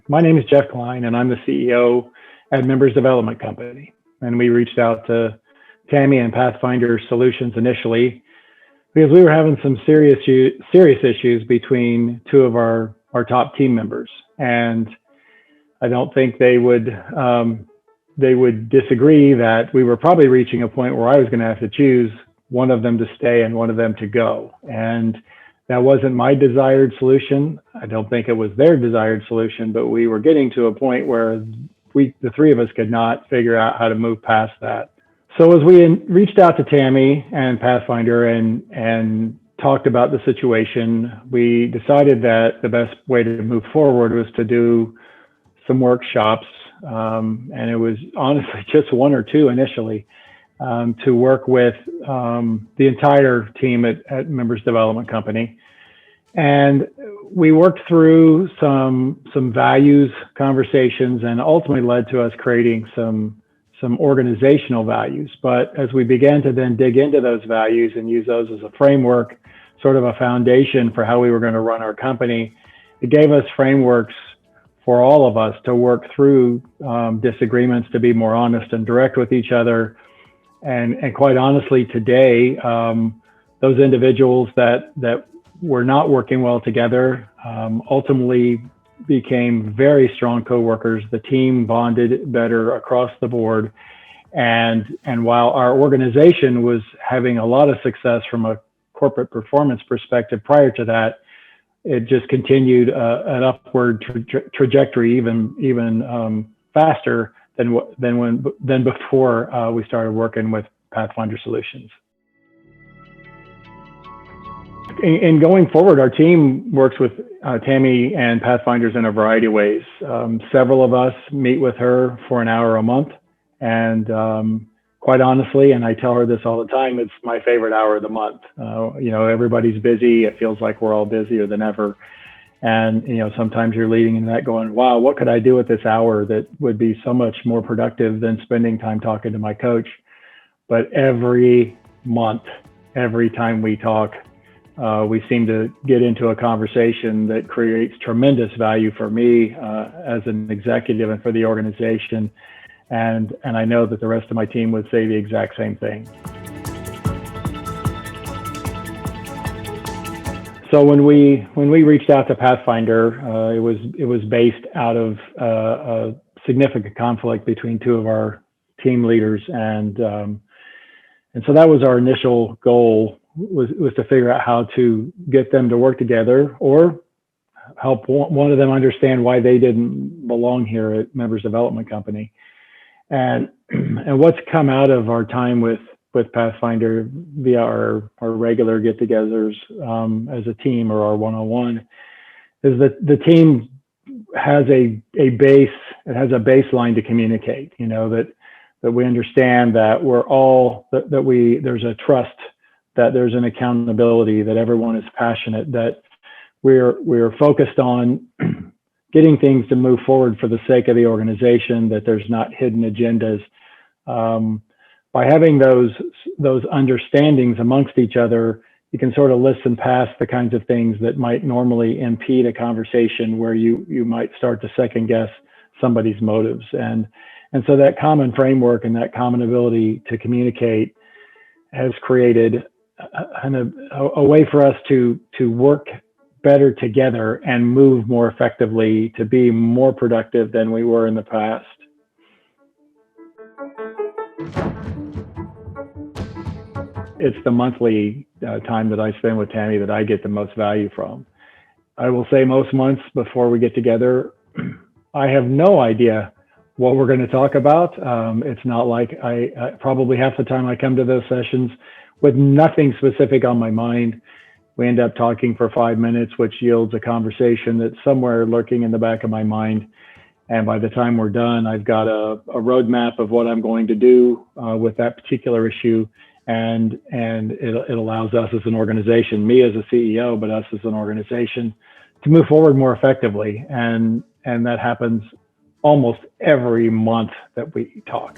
My name is Jeff Klein, and I'm the CEO at Members Development Company. And we reached out to Tammy and Pathfinder Solutions initially because we were having some serious issues between two of our top team members. And I don't think they would disagree that we were probably reaching a point where I was going to have to choose one of them to stay and one of them to go. And that wasn't my desired solution. I don't think it was their desired solution, but we were getting to a point where the three of us could not figure out how to move past that. So as we reached out to Tammy and Pathfinder and talked about the situation, we decided that the best way to move forward was to do some workshops. And it was honestly just one or two initially, to work with the entire team at Members Development Company. And we worked through some values conversations and ultimately led to us creating some organizational values. But as we began to then dig into those values and use those as a framework, sort of a foundation for how we were going to run our company, it gave us frameworks for all of us to work through disagreements, to be more honest and direct with each other. And quite honestly, today, those individuals that were not working well together ultimately became very strong coworkers. The team bonded better across the board. And while our organization was having a lot of success from a corporate performance perspective prior to that, it just continued an upward trajectory, even faster than before we started working with Pathfinder Solutions. In going forward, our team works with Tammy and Pathfinders in a variety of ways. Several of us meet with her for an hour a month, and quite honestly, and I tell her this all the time, it's my favorite hour of the month. Everybody's busy. It feels like we're all busier than ever. And, sometimes you're leading in that going, wow, what could I do with this hour that would be so much more productive than spending time talking to my coach? But every month, every time we talk, we seem to get into a conversation that creates tremendous value for me as an executive and for the organization. And I know that the rest of my team would say the exact same thing. So when we reached out to Pathfinder, it was based out of a significant conflict between two of our team leaders, and so that was our initial goal, was to figure out how to get them to work together or help one of them understand why they didn't belong here at Members Development Company. And what's come out of our time with Pathfinder via our regular get-togethers as a team, or our one-on-one, is that the team has a base. It has a baseline to communicate. That we understand that there's a trust, that there's an accountability, that everyone is passionate, that we're focused on getting things to move forward for the sake of the organization, that there's not hidden agendas. By having those understandings amongst each other, you can sort of listen past the kinds of things that might normally impede a conversation where you might start to second guess somebody's motives. And so that common framework and that common ability to communicate has created a way for us to work better together and move more effectively, to be more productive than we were in the past. It's the monthly time that I spend with Tammy that I get the most value from. I will say most months before we get together, I have no idea what we're going to talk about. It's not like I probably half the time I come to those sessions with nothing specific on my mind. We end up talking for 5 minutes, which yields a conversation that's somewhere lurking in the back of my mind. And by the time we're done, I've got a roadmap of what I'm going to do with that particular issue. And it allows us as an organization, me as a CEO, but us as an organization, to move forward more effectively. And that happens almost every month that we talk.